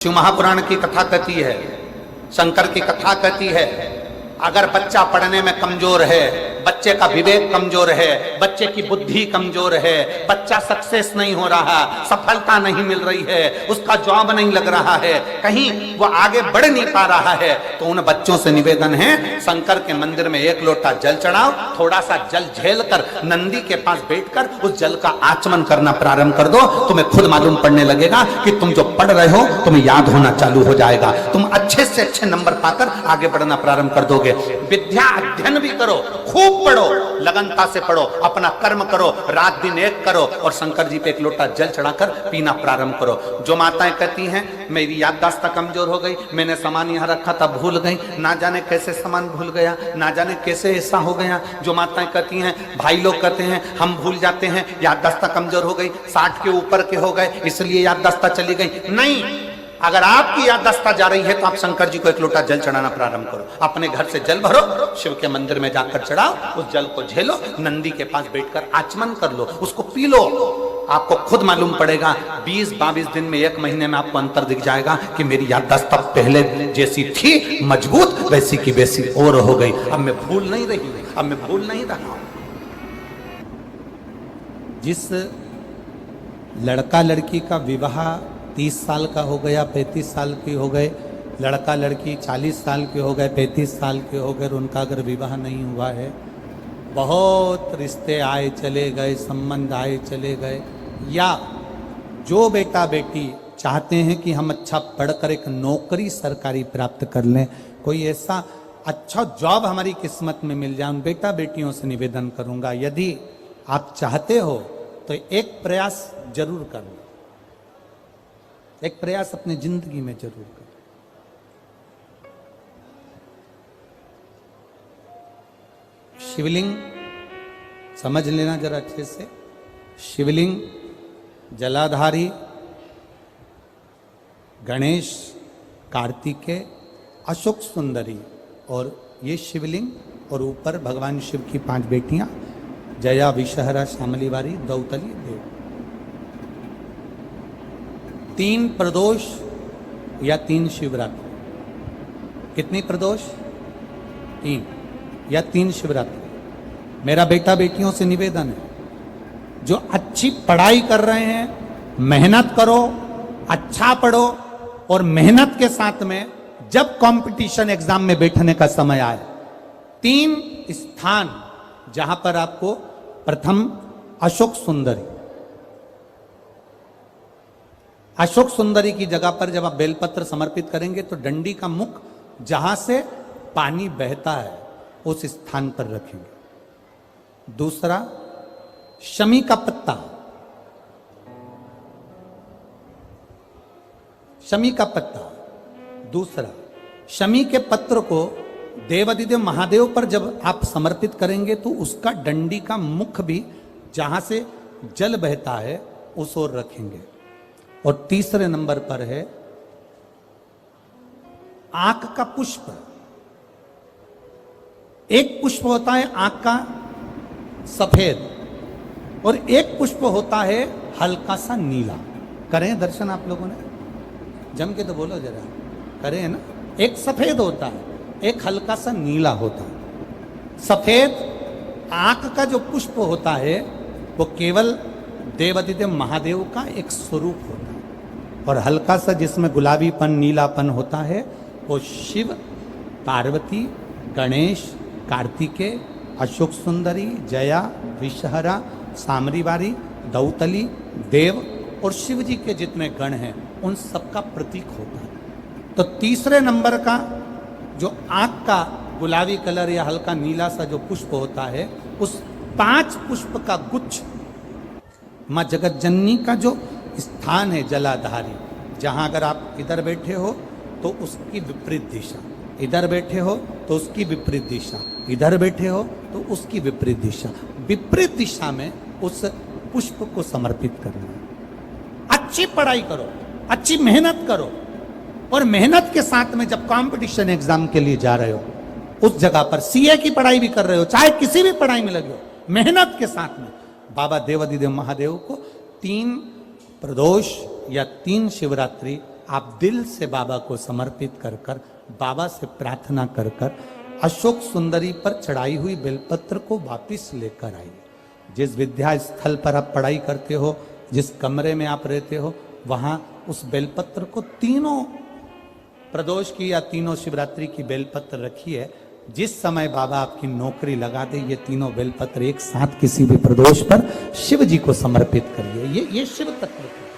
शिव महापुराण की कथा कहती है, शंकर की कथा कहती है, अगर बच्चा पढ़ने में कमजोर है, बच्चे का विवेक कमजोर है, बच्चे की बुद्धि कमजोर है, बच्चा सक्सेस नहीं हो रहा, सफलता नहीं मिल रही है, उसका जॉब नहीं लग रहा है, कहीं वो आगे बढ़ नहीं पा रहा है, तो उन बच्चों से निवेदन है, शंकर के मंदिर में एक लोटा जल चढ़ाओ, थोड़ा सा जल झेल कर नंदी के पास बैठकर उस जल का आचमन करना प्रारंभ कर दो। तुम्हें खुद मालूम पड़ने लगेगा कि तुम जो पढ़ रहे हो तुम्हें याद होना चालू हो जाएगा, तुम अच्छे से अच्छे नंबर पाकर आगे बढ़ना प्रारंभ कर दोगे। विद्या अध्ययन भी करो, खूब पढ़ो, लगनता से पढ़ो, अपना कर्म करो, रात दिन एक करो और शंकर जी पे एक लोटा जल चढ़ाकर पीना प्रारंभ करो। जो माताएं कहती हैं मेरी याददाश्त कमजोर हो गई, मैंने सामान यहाँ रखा था भूल गई, ना जाने कैसे सामान भूल गया, ना जाने कैसे ऐसा हो गया। जो माताएं कहती हैं, भाई लोग कहते हैं हम भूल जाते हैं, याददाश्त कमजोर हो गई, 60 के ऊपर के हो गए इसलिए याददाश्त चली गई। नहीं, अगर आपकी याददाश्त जा रही है तो आप शंकर जी को एक लोटा जल चढ़ाना प्रारंभ करो, अपने घर से जल भरो, शिव के मंदिर में जाकर चढ़ाओ, उस जल को झेलो, नंदी के पास बैठकर आचमन कर लो, उसको पी लो। आपको खुद मालूम पड़ेगा 20-22 दिन में, 1 महीने में आपको अंतर दिख जाएगा कि मेरी याददाश्त पहले जैसी थी मजबूत वैसी की वैसी और हो गई, अब मैं भूल नहीं रही, अब मैं भूल नहीं रहा। जिस लड़का लड़की का विवाह 30 साल का हो गया, 35 साल की हो गए, लड़का लड़की 40 साल के हो गए, 35 साल के हो गए, उनका अगर विवाह नहीं हुआ है, बहुत रिश्ते आए चले गए, संबंध आए चले गए, या जो बेटा बेटी चाहते हैं कि हम अच्छा पढ़कर एक नौकरी सरकारी प्राप्त कर लें, कोई ऐसा अच्छा जॉब हमारी किस्मत में मिल जाए, उन बेटा बेटियों से निवेदन करूंगा यदि आप चाहते हो तो एक प्रयास जरूर करना, एक प्रयास अपनी जिंदगी में जरूर करें। शिवलिंग समझ लेना जरा अच्छे से, शिवलिंग जलाधारी गणेश, कार्तिकेय, अशोक सुंदरी, और ये शिवलिंग, और ऊपर भगवान शिव की 5 बेटियां, जया, विषहरा, शामलीवारी, दौतली, देव। 3 प्रदोष या 3 शिवरात्रि। कितनी प्रदोष? 3 या 3 शिवरात्रि। मेरा बेटा बेटियों से निवेदन है, जो अच्छी पढ़ाई कर रहे हैं मेहनत करो, अच्छा पढ़ो, और मेहनत के साथ में जब कंपटीशन एग्जाम में बैठने का समय आए, 3 स्थान जहां पर आपको प्रथम अशोक सुंदरी, अशोक सुंदरी की जगह पर जब आप बेलपत्र समर्पित करेंगे तो डंडी का मुख जहां से पानी बहता है उस स्थान पर रखेंगे। दूसरा शमी का पत्ता, शमी का पत्ता। दूसरा शमी के पत्र को देवादिदेव महादेव पर जब आप समर्पित करेंगे तो उसका डंडी का मुख भी जहां से जल बहता है उस ओर रखेंगे। और तीसरे नंबर पर है आंख का पुष्प। एक पुष्प होता है आंख का सफेद, और एक पुष्प होता है हल्का सा नीला। करें दर्शन आप लोगों ने? जम के तो बोलो जरा, करें ना? एक सफेद होता है, एक हल्का सा नीला होता है। सफेद आंख का जो पुष्प होता है वो केवल देवादिदेव महादेव का एक स्वरूप होता है, और हल्का सा जिसमें गुलाबीपन, नीलापन होता है वो शिव, पार्वती, गणेश, कार्तिकेय, अशोक सुंदरी, जया, विषहरा, सामरीवारी, दौतली, देव और शिव जी के जितने गण हैं उन सबका प्रतीक होता है। तो तीसरे नंबर का जो आंख का गुलाबी कलर या हल्का नीला सा जो पुष्प होता है, उस 5 पुष्प का गुच्छ मां जगतजननी का जो स्थान है जलाधारी, जहां अगर आप इधर बैठे हो तो उसकी विपरीत दिशा, इधर बैठे हो तो उसकी विपरीत दिशा, इधर बैठे हो तो उसकी विपरीत दिशा, विपरीत दिशा में उस पुष्प को समर्पित करना है। अच्छी पढ़ाई करो, अच्छी मेहनत करो, और मेहनत के साथ में जब कंपटीशन एग्जाम के लिए जा रहे हो उस जगह पर सीए की पढ़ाई भी कर रहे हो, चाहे किसी भी पढ़ाई में लगे हो, मेहनत के साथ में बाबा देवादिदेव महादेव को 3 प्रदोष या 3 शिवरात्रि आप दिल से बाबा को समर्पित कर कर, बाबा से प्रार्थना कर कर अशोक सुंदरी पर चढ़ाई हुई बेलपत्र को वापिस लेकर आइए। जिस विद्या स्थल पर आप पढ़ाई करते हो, जिस कमरे में आप रहते हो, वहां उस बेलपत्र को तीनों प्रदोष की या तीनों शिवरात्रि की बेलपत्र रखी है। जिस समय बाबा आपकी नौकरी लगा दे, ये तीनों बेलपत्र एक साथ किसी भी प्रदोष पर शिव जी को समर्पित करिए। ये शिव तत्व है।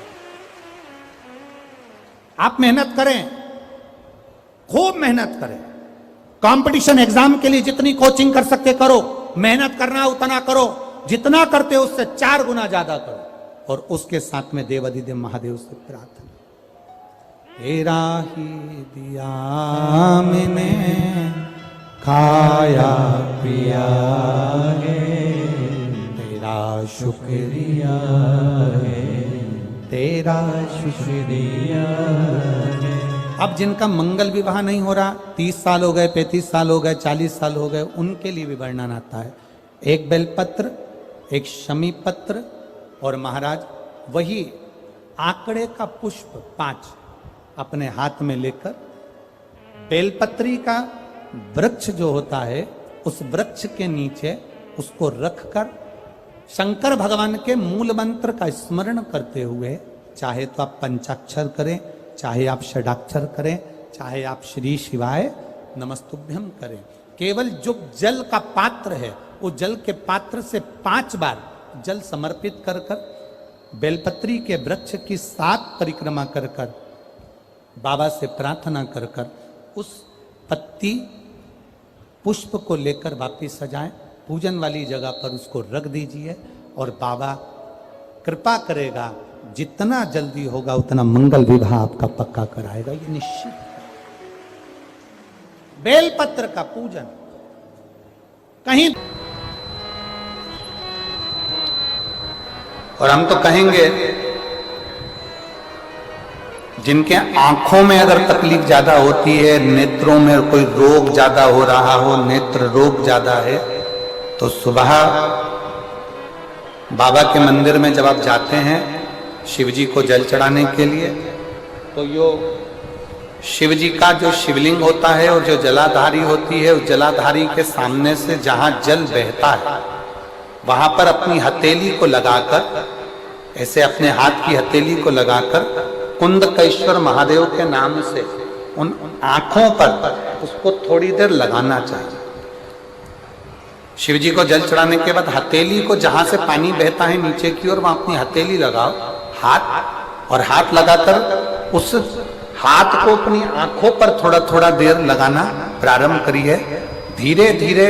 आप मेहनत करें, खूब मेहनत करें। कंपटीशन एग्जाम के लिए जितनी कोचिंग कर सकते करो, मेहनत करना उतना करो, जितना करते हो उससे 4 गुना ज्यादा करो। और उसके साथ में देव अधिदेव महादेव से प्रार्थना, तेरा ही दिया मैंने खाया पिया है, तेरा शुक्रिया है, तेरा शुक्रिया है। अब जिनका मंगल विवाह नहीं हो रहा, 30 साल हो गए, 35 साल हो गए, 40 साल हो गए, उनके लिए भी वर्णन आता है। एक बेलपत्र, एक शमी पत्र और महाराज वही आंकड़े का पुष्प 5 अपने हाथ में लेकर, बेलपत्री का वृक्ष जो होता है उस वृक्ष के नीचे उसको रखकर शंकर भगवान के मूल मंत्र का स्मरण करते हुए, चाहे तो आप पंचाक्षर करें, चाहे आप षडाक्षर करें, चाहे आप श्री शिवाय नमस्तुभ्यम करें, केवल जो जल का पात्र है वो जल के पात्र से 5 बार जल समर्पित कर कर बेलपत्री के वृक्ष की 7 परिक्रमा कर कर बाबा से प्रार्थना कर कर उस पत्ती पुष्प को लेकर वापिस सजाएं, पूजन वाली जगह पर उसको रख दीजिए और बाबा कृपा करेगा, जितना जल्दी होगा उतना मंगल विवाह आपका पक्का कराएगा, ये निश्चित। बेलपत्र का पूजन कहीं, और हम तो कहेंगे जिनके आंखों में अगर तकलीफ ज्यादा होती है, नेत्रों में कोई रोग ज्यादा हो रहा हो, नेत्र रोग ज्यादा है, तो सुबह बाबा के मंदिर में जब आप जाते हैं शिव जी को जल चढ़ाने के लिए, तो यो शिव जी का जो शिवलिंग होता है और जो जलाधारी होती है, उस जलाधारी के सामने से जहां जल बहता है वहां पर अपनी हथेली को लगाकर, ऐसे अपने हाथ की हथेली को लगाकर कुंदकेश्वर महादेव के नाम से उन आंखों पर उसको थोड़ी देर लगाना चाहिए। शिव जी को जल चढ़ाने के बाद हथेली को, जहां से पानी बहता है नीचे की ओर, वहां अपनी हथेली लगाओ, हाथ, और हाथ लगाकर उस हाथ को अपनी आंखों पर थोड़ा थोड़ा देर लगाना प्रारंभ करिए। धीरे धीरे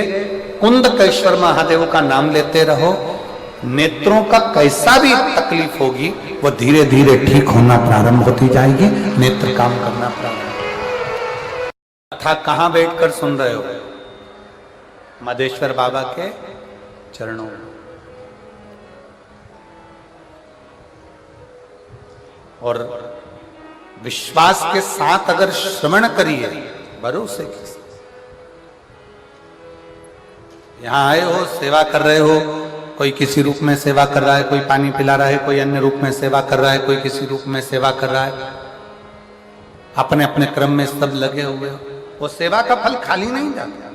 कुंदकेश्वर महादेव का नाम लेते रहो। नेत्रों का कैसा भी तकलीफ होगी वो धीरे धीरे ठीक होना प्रारंभ होती जाएगी, नेत्र काम करना प्रारंभ। कथा कहां बैठकर सुन रहे हो? मदेश्वर बाबा के चरणों में। और विश्वास के साथ अगर श्रवण करिए, भरोसे के साथ, यहां आए हो, सेवा कर रहे हो, कोई किसी रूप में सेवा कर रहा है, कोई पानी पिला रहा है, कोई अन्य रूप में सेवा कर रहा है, कोई किसी रूप में सेवा कर रहा है, अपने अपने क्रम में सब लगे हुए हो, वो सेवा का फल खाली नहीं जाता।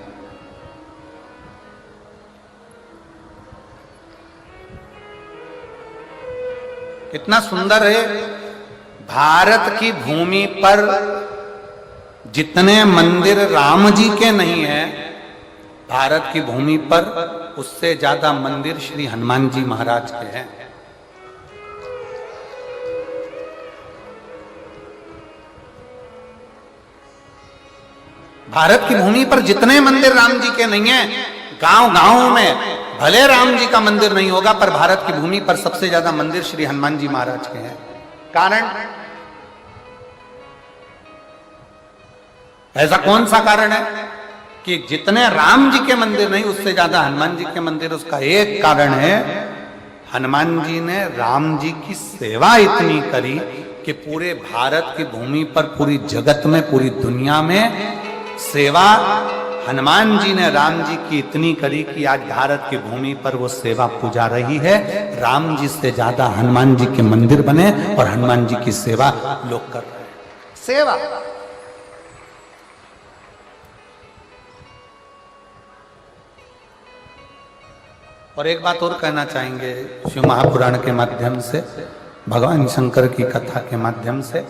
कितना सुंदर है, भारत की भूमि पर जितने मंदिर राम जी के नहीं है, भारत की भूमि पर उससे ज्यादा मंदिर श्री हनुमान जी महाराज के हैं। भारत की भूमि पर जितने मंदिर राम जी के नहीं है, गांव गांव में भले राम जी का मंदिर नहीं होगा, पर भारत की भूमि पर सबसे ज्यादा मंदिर श्री हनुमान जी महाराज के हैं। कारण, ऐसा कौन सा कारण है कि जितने राम जी के मंदिर नहीं, उससे ज्यादा हनुमान जी के मंदिर? उसका एक कारण है, हनुमान जी ने राम जी की सेवा इतनी करी कि पूरे भारत की भूमि पर, पूरी जगत में, पूरी दुनिया में सेवा हनुमान जी ने राम जी की इतनी करी कि आज भारत की भूमि पर वो सेवा पूजा रही है। राम जी से ज्यादा हनुमान जी के मंदिर बने और हनुमान जी की सेवा लोग कर रहे हैं। सेवा। और एक बात और कहना चाहेंगे शिव महापुराण के माध्यम से, भगवान शंकर की कथा के माध्यम से,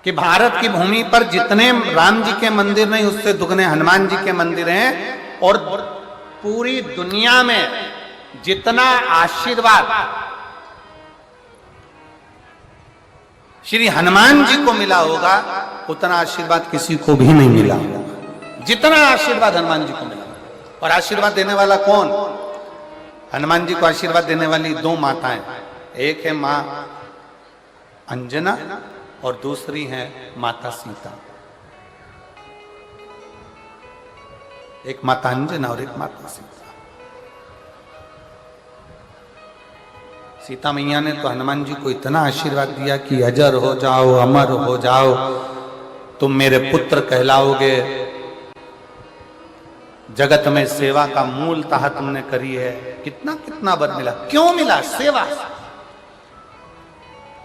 कि भारत की भूमि पर जितने राम जी के मंदिर नहीं उससे दुगने हनुमान जी के मंदिर हैं, और पूरी दुनिया में जितना आशीर्वाद श्री हनुमान जी को मिला होगा उतना आशीर्वाद किसी को भी नहीं मिला होगा, जितना आशीर्वाद हनुमान जी को मिला। और आशीर्वाद देने वाला कौन? हनुमान जी को आशीर्वाद देने वाली दो माताएं, एक है मां अंजना और दूसरी है माता सीता। एक माता अंजना और एक माता सीता। सीता मैया ने तो हनुमान जी को इतना आशीर्वाद दिया कि अजर हो जाओ, अमर हो जाओ, तुम मेरे पुत्र कहलाओगे, जगत में सेवा का मूलतः तुमने करी है। कितना कितना वर मिला, क्यों मिला? सेवा।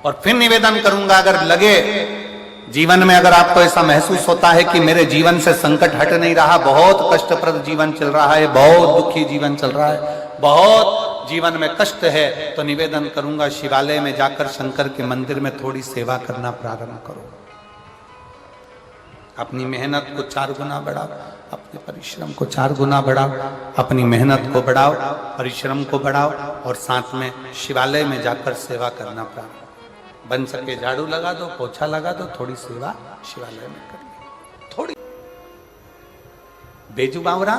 और फिर निवेदन करूंगा, अगर लगे जीवन में, अगर आपको ऐसा महसूस होता है कि मेरे जीवन से संकट हट नहीं रहा, बहुत कष्टप्रद जीवन चल रहा है, बहुत दुखी जीवन चल रहा है, बहुत जीवन में कष्ट है, तो निवेदन करूंगा शिवालय में जाकर शंकर के मंदिर में थोड़ी सेवा करना प्रारंभ करो। अपनी मेहनत को 4 गुना बढ़ाओ, अपने परिश्रम को 4 गुना बढ़ाओ, अपनी मेहनत को बढ़ाओ, परिश्रम को बढ़ाओ, और साथ में शिवालय में जाकर सेवा करना प्रारंभ। बन सके झाड़ू लगा दो, पोछा लगा दो, थोड़ी सेवा शिवालय में कर, थोड़ी। बेजू बावरा,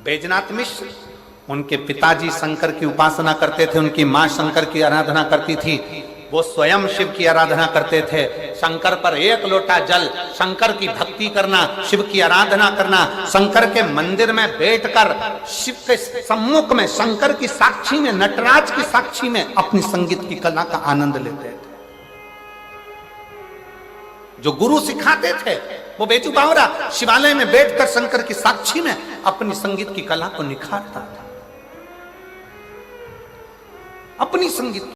बैजनाथ मिश्र, उनके पिताजी शंकर की उपासना करते थे, उनकी मां शंकर की आराधना करती थी, वो स्वयं शिव की आराधना करते थे। शंकर पर 1 लोटा जल, शंकर की भक्ति करना, शिव की आराधना करना, शंकर के मंदिर में बैठकर शिव के सम्मुख में, शंकर की साक्षी में, नटराज की साक्षी में अपनी संगीत की कला का आनंद लेते थे। जो गुरु सिखाते थे वो बेजू बावरा शिवालय में बैठकर शंकर की साक्षी में अपनी संगीत की कला को निखारता था, अपनी संगीत